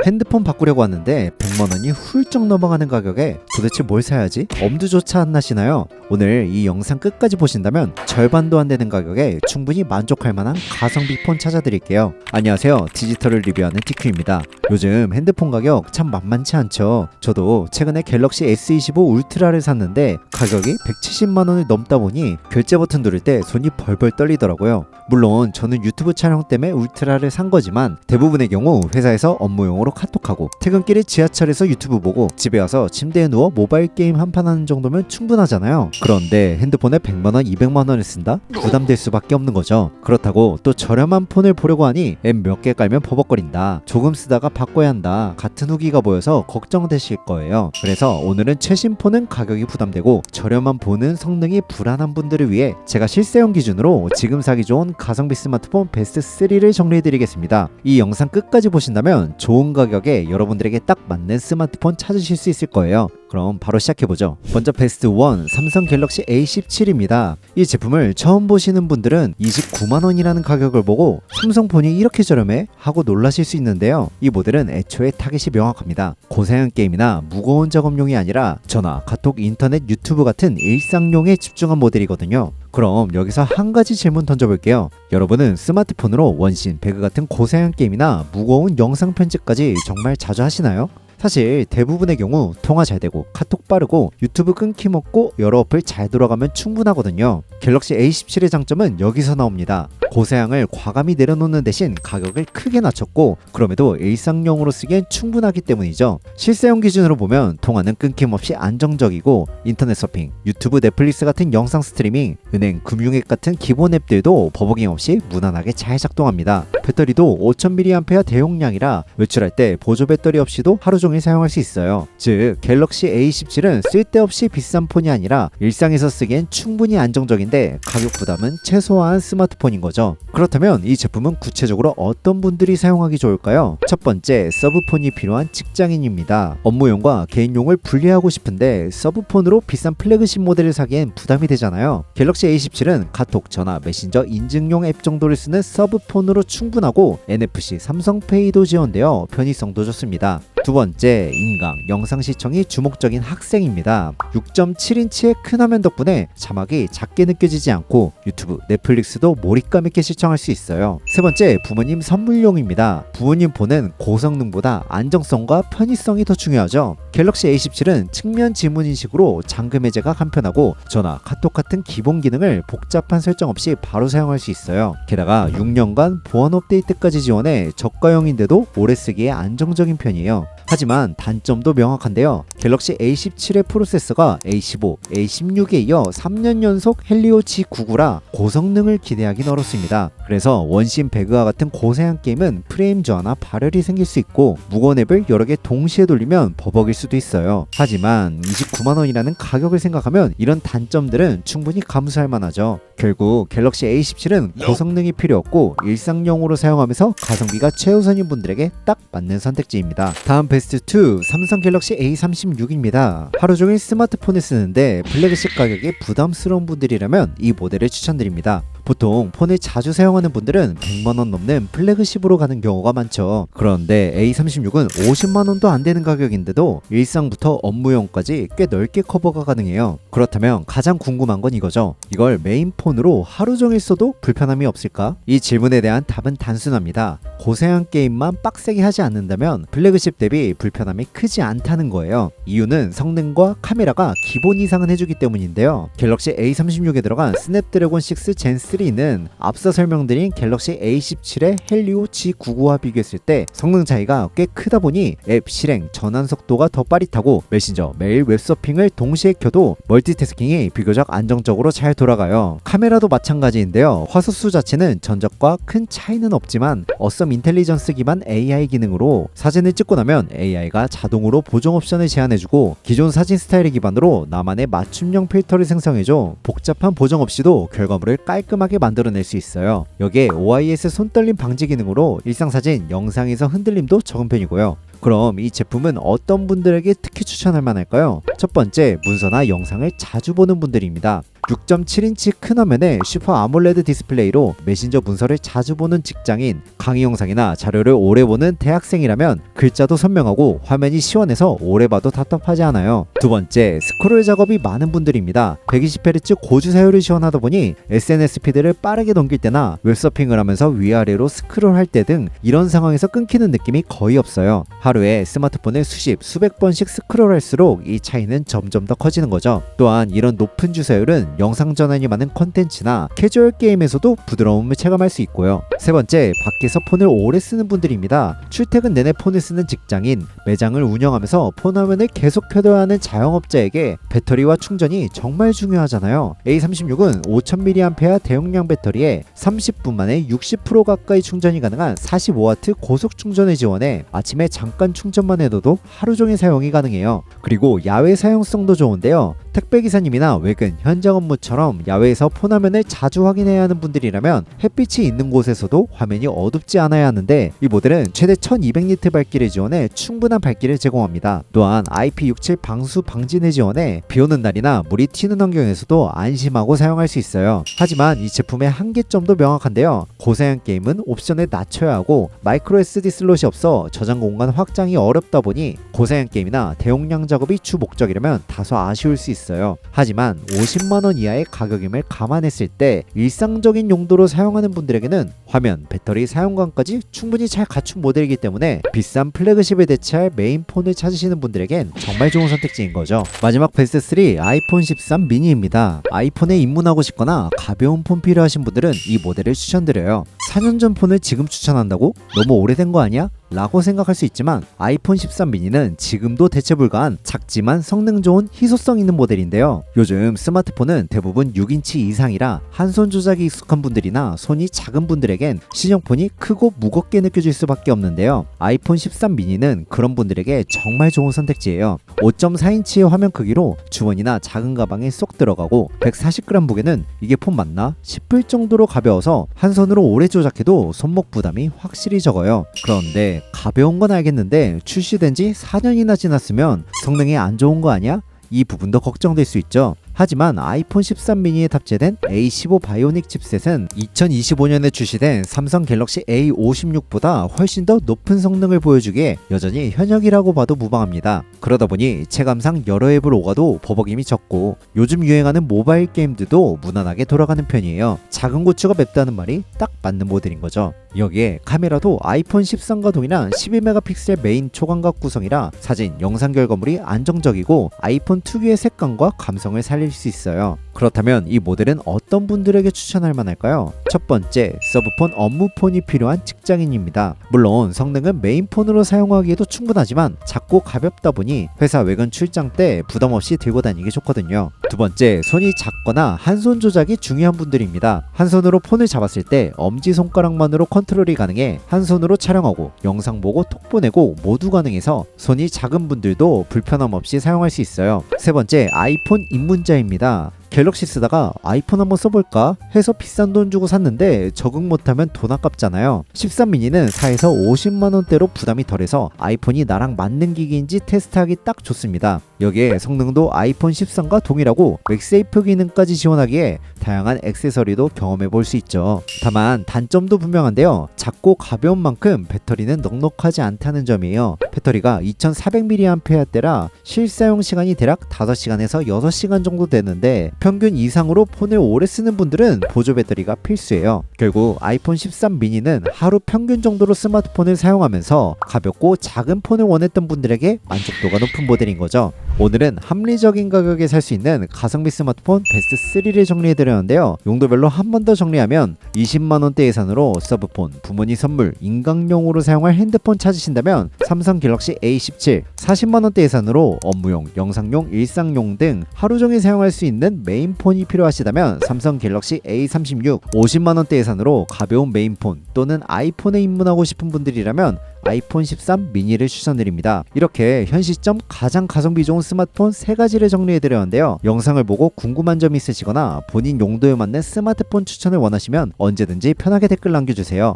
핸드폰 바꾸려고 하는데 100만원이 훌쩍 넘어가는 가격에 도대체 뭘 사야지? 엄두조차 안 나시나요? 오늘 이 영상 끝까지 보신다면 절반도 안 되는 가격에 충분히 만족할 만한 가성비 폰 찾아드릴게요. 안녕하세요, 디지털을 리뷰하는 TQ입니다. 요즘 핸드폰 가격 참 만만치 않죠. 저도 최근에 갤럭시 S25 울트라를 샀는데 가격이 170만원을 넘다 보니 결제 버튼 누를 때 손이 벌벌 떨리더라고요. 물론 저는 유튜브 촬영 때문에 울트라를 산 거지만 대부분의 경우 회사에서 업무용으로 카톡하고 퇴근길에 지하철에서 유튜브 보고 집에 와서 침대에 누워 모바일 게임 한판 하는 정도면 충분하잖아요. 그런데 핸드폰에 100만원, 200만원을 쓴다? 부담될 수밖에 없는 거죠. 그렇다고 또 저렴한 폰을 보려고 하니 앱 몇 개 깔면 버벅거린다, 조금 쓰다가 바꿔야 한다 같은 후기가 보여서 걱정되실 거예요. 그래서 오늘은 최신 폰은 가격이 부담되고 저렴한 폰은 성능이 불안한 분들을 위해 제가 실사용 기준으로 지금 사기 좋은 가성비 스마트폰 베스트 3를 정리해드리겠습니다. 이 영상 끝까지 보신다면 좋은 가격에 여러분들에게 딱 맞는 스마트폰 찾으실 수 있을 거예요. 그럼 바로 시작해보죠. 먼저 베스트 1, 삼성 갤럭시 A17입니다. 이 제품을 처음 보시는 분들은 29만원이라는 가격을 보고 삼성폰이 이렇게 저렴해? 하고 놀라실 수 있는데요. 이 모델은 애초에 타겟이 명확합니다. 고사양 게임이나 무거운 작업용이 아니라 전화, 카톡, 인터넷, 유튜브 같은 일상용에 집중한 모델이거든요. 그럼 여기서 한 가지 질문 던져볼게요. 여러분은 스마트폰으로 원신, 배그 같은 고사양 게임이나 무거운 영상 편집까지 정말 자주 하시나요? 사실 대부분의 경우 통화 잘 되고 카톡 빠르고 유튜브 끊김없고 여러 어플 잘 돌아가면 충분하거든요. 갤럭시 A17의 장점은 여기서 나옵니다. 고사양을 과감히 내려놓는 대신 가격을 크게 낮췄고 그럼에도 일상용으로 쓰기엔 충분하기 때문이죠. 실사용 기준으로 보면 통화는 끊김없이 안정적이고 인터넷 서핑, 유튜브, 넷플릭스 같은 영상 스트리밍, 은행, 금융앱 같은 기본 앱들도 버벅임 없이 무난하게 잘 작동합니다. 배터리도 5000mAh 대용량이라 외출할 때 보조 배터리 없이도 하루 종일 사용할 수 있어요. 즉 갤럭시 A17은 쓸데없이 비싼 폰이 아니라 일상에서 쓰기엔 충분히 안정적인데 가격 부담은 최소화한 스마트폰인 거죠. 그렇다면 이 제품은 구체적으로 어떤 분들이 사용하기 좋을까요? 첫 번째, 서브폰이 필요한 직장인입니다. 업무용과 개인용을 분리하고 싶은데 서브폰으로 비싼 플래그십 모델을 사기엔 부담이 되잖아요. 갤럭시 A17은 카톡, 전화, 메신저, 인증용 앱 정도를 쓰는 서브폰으로 충분하고 NFC, 삼성페이도 지원되어 편의성도 좋습니다. 두 번째, 인강, 영상 시청이 주목적인 학생입니다. 6.7인치의 큰 화면 덕분에 자막이 작게 느껴지지 않고 유튜브, 넷플릭스도 몰입감 있게 시청할 수 있어요. 세 번째, 부모님 선물용입니다. 부모님 폰은 고성능보다 안정성과 편의성이 더 중요하죠. 갤럭시 A17은 측면 지문 인식으로 잠금 해제가 간편하고 전화, 카톡 같은 기본 기능을 복잡한 설정 없이 바로 사용할 수 있어요. 게다가 6년간 보안 업데이트까지 지원해 저가형인데도 오래 쓰기에 안정적인 편이에요. 하지만 단점도 명확한데요. 갤럭시 A17의 프로세서가 A15, A16에 이어 3년 연속 헬리오 G99라 고성능을 기대하긴 어렵습니다. 그래서 원신, 배그와 같은 고사양 게임은 프레임 저하나 발열이 생길 수 있고 무거운 앱을 여러 개 동시에 돌리면 버벅일 수도 있어요. 하지만 29만원이라는 가격을 생각하면 이런 단점들은 충분히 감수할 만하죠. 결국 갤럭시 A17은 고성능이 필요 없고 일상용으로 사용하면서 가성비가 최우선인 분들에게 딱 맞는 선택지입니다. 다음 베스트 2, 삼성 갤럭시 A36입니다. 하루 종일 스마트폰을 쓰는데 플래그십 가격이 부담스러운 분들이라면 이 모델을 추천드립니다. 보통 폰을 자주 사용하는 분들은 100만원 넘는 플래그십으로 가는 경우가 많죠. 그런데 A36은 50만원도 안 되는 가격인데도 일상부터 업무용까지 꽤 넓게 커버가 가능해요. 그렇다면 가장 궁금한 건 이거죠. 이걸 메인폰으로 하루 종일 써도 불편함이 없을까? 이 질문에 대한 답은 단순합니다. 고사양 게임만 빡세게 하지 않는다면 플래그십 대비 불편함이 크지 않다는 거예요. 이유는 성능과 카메라가 기본 이상은 해주기 때문인데요. 갤럭시 A36에 들어간 스냅드래곤 6 젠 3는 앞서 설명드린 갤럭시 A17의 헬리오 G99와 비교했을 때 성능 차이가 꽤 크다 보니 앱 실행, 전환 속도가 더 빠릿하고 메신저, 메일, 웹서핑을 동시에 켜도 멀티태스킹이 비교적 안정적으로 잘 돌아가요. 카메라도 마찬가지인데요. 화소수 자체는 전작과 큰 차이는 없지만 어썸 인텔리전스 기반 AI 기능으로 사진을 찍고 나면 AI가 자동으로 보정 옵션을 제안해주고 기존 사진 스타일을 기반으로 나만의 맞춤형 필터를 생성해줘 복잡한 보정 없이도 결과물을 깔끔하게 만들어낼 수 있어요. 여기에 OIS 손떨림 방지 기능으로 일상사진, 영상에서 흔들림도 적은 편이고요. 그럼 이 제품은 어떤 분들에게 특히 추천할 만할까요? 첫 번째, 문서나 영상을 자주 보는 분들입니다. 6.7인치 큰 화면에 슈퍼 아몰레드 디스플레이로 메신저 문서를 자주 보는 직장인, 강의 영상이나 자료를 오래 보는 대학생이라면 글자도 선명하고 화면이 시원해서 오래 봐도 답답하지 않아요. 두 번째, 스크롤 작업이 많은 분들입니다. 120Hz 고주 사율이 시원하다 보니 SNS 피드를 빠르게 넘길 때나 웹서핑을 하면서 위아래로 스크롤할 때 등 이런 상황에서 끊기는 느낌이 거의 없어요. 하루에 스마트폰을 수십, 수백 번씩 스크롤할수록 이 차이는 점점 더 커지는 거죠. 또한 이런 높은 주사율은 영상 전환이 많은 컨텐츠나 캐주얼 게임에서도 부드러움을 체감할 수 있고요. 세 번째, 밖에서 폰을 오래 쓰는 분들입니다. 출퇴근 내내 폰을 쓰는 직장인, 매장을 운영하면서 폰 화면을 계속 켜둬야 하는 자영업자에게 배터리와 충전이 정말 중요하잖아요. A36은 5000mAh 대용량 배터리에 30분 만에 60% 가까이 충전이 가능한 45W 고속 충전을 지원해 아침에 잠깐 충전만 해둬도 하루 종일 사용이 가능해요. 그리고 야외 사용성도 좋은데요. 택배기사님이나 외근, 현장 업무처럼 야외에서 폰 화면을 자주 확인해야 하는 분들이라면 햇빛이 있는 곳에서도 화면이 어둡지 않아야 하는데 이 모델은 최대 1200니트 밝기를 지원해 충분한 밝기를 제공합니다. 또한 IP67 방수 방진을 지원해 비오는 날이나 물이 튀는 환경에서도 안심하고 사용할 수 있어요. 하지만 이 제품의 한계점도 명확한데요. 고사양 게임은 옵션을 낮춰야 하고 마이크로 SD 슬롯이 없어 저장 공간 확장이 어렵다 보니 고사양 게임이나 대용량 작업이 주 목적이라면 다소 아쉬울 수 있어요. 하지만 50만원 이하의 가격임을 감안했을 때 일상적인 용도로 사용하는 분들에게는 화면, 배터리 사용감까지 충분히 잘 갖춘 모델이기 때문에 비싼 플래그십을 대체할 메인폰을 찾으시는 분들에겐 정말 좋은 선택지인 거죠. 마지막 베스트 3, 아이폰 13 미니입니다. 아이폰에 입문하고 싶거나 가벼운 폰 필요하신 분들은 이 모델을 추천드려요. 4년 전 폰을 지금 추천한다고? 너무 오래된 거 아니야? 라고 생각할 수 있지만 아이폰 13 미니는 지금도 대체 불가한 작지만 성능 좋은 희소성 있는 모델인데요. 요즘 스마트폰은 대부분 6인치 이상이라 한손 조작이 익숙한 분들이나 손이 작은 분들에겐 신형폰이 크고 무겁게 느껴질 수밖에 없는데요. 아이폰 13 미니는 그런 분들에게 정말 좋은 선택지예요. 5.4인치의 화면 크기로 주머니나 작은 가방에 쏙 들어가고 140g 무게는 이게 폰 맞나 싶을 정도로 가벼워서 한 손으로 오래 조작해도 손목 부담이 확실히 적어요. 그런데 가벼운 건 알겠는데 출시된 지 4년이나 지났으면 성능이 안 좋은 거 아니야? 이 부분도 걱정될 수 있죠. 하지만 아이폰 13 미니에 탑재된 A15 바이오닉 칩셋은 2025년에 출시된 삼성 갤럭시 A56보다 훨씬 더 높은 성능을 보여주기에 여전히 현역이라고 봐도 무방합니다. 그러다 보니 체감상 여러 앱을 오가도 버벅임이 적고 요즘 유행하는 모바일 게임들도 무난하게 돌아가는 편이에요. 작은 고추가 맵다는 말이 딱 맞는 모델인 거죠. 여기에 카메라도 아이폰 13과 동일한 12메가픽셀 메인 초광각 구성이라 사진, 영상 결과물이 안정적이고 아이폰 특유의 색감과 감성을 살릴 수 있어요. 그렇다면 이 모델은 어떤 분들에게 추천할 만할까요? 첫 번째, 서브폰 업무폰이 필요한 직장인입니다. 물론 성능은 메인폰으로 사용하기에도 충분하지만 작고 가볍다 보니 회사 외근 출장 때 부담 없이 들고 다니기 좋거든요. 두 번째, 손이 작거나 한 손 조작이 중요한 분들입니다. 한 손으로 폰을 잡았을 때 엄지손가락만으로 컨트롤이 가능해 한 손으로 촬영하고 영상 보고 톡 보내고 모두 가능해서 손이 작은 분들도 불편함 없이 사용할 수 있어요. 세 번째, 아이폰 입문자입니다. 갤럭시 쓰다가 아이폰 한번 써볼까 해서 비싼 돈 주고 샀는데 적응 못하면 돈 아깝잖아요. 13 미니는 4에서 50만원대로 부담이 덜해서 아이폰이 나랑 맞는 기기인지 테스트하기 딱 좋습니다. 여기에 성능도 아이폰 13과 동일하고 맥세이프 기능까지 지원하기에 다양한 액세서리도 경험해 볼 수 있죠. 다만 단점도 분명한데요. 작고 가벼운 만큼 배터리는 넉넉하지 않다는 점이에요. 배터리가 2400mAh대라 실사용 시간이 대략 5시간에서 6시간 정도 되는데 평균 이상으로 폰을 오래 쓰는 분들은 보조 배터리가 필수예요. 결국 아이폰 13 미니는 하루 평균 정도로 스마트폰을 사용하면서 가볍고 작은 폰을 원했던 분들에게 만족도가 높은 모델인 거죠. 오늘은 합리적인 가격에 살 수 있는 가성비 스마트폰 베스트 3를 정리해드렸는데요. 용도별로 한 번 더 정리하면 20만원대 예산으로 서브폰, 부모님 선물, 인강용으로 사용할 핸드폰 찾으신다면 삼성 갤럭시 A17, 40만원대 예산으로 업무용, 영상용, 일상용 등 하루 종일 사용할 수 있는 메인폰이 필요하시다면 삼성 갤럭시 A36, 50만원대 예산으로 가벼운 메인폰 또는 아이폰에 입문하고 싶은 분들이라면 아이폰 13 미니를 추천드립니다. 이렇게 현 시점 가장 가성비 좋은 스마트폰 3가지를 정리해드렸는데요. 영상을 보고 궁금한 점이 있으시거나 본인 용도에 맞는 스마트폰 추천을 원하시면 언제든지 편하게 댓글 남겨주세요.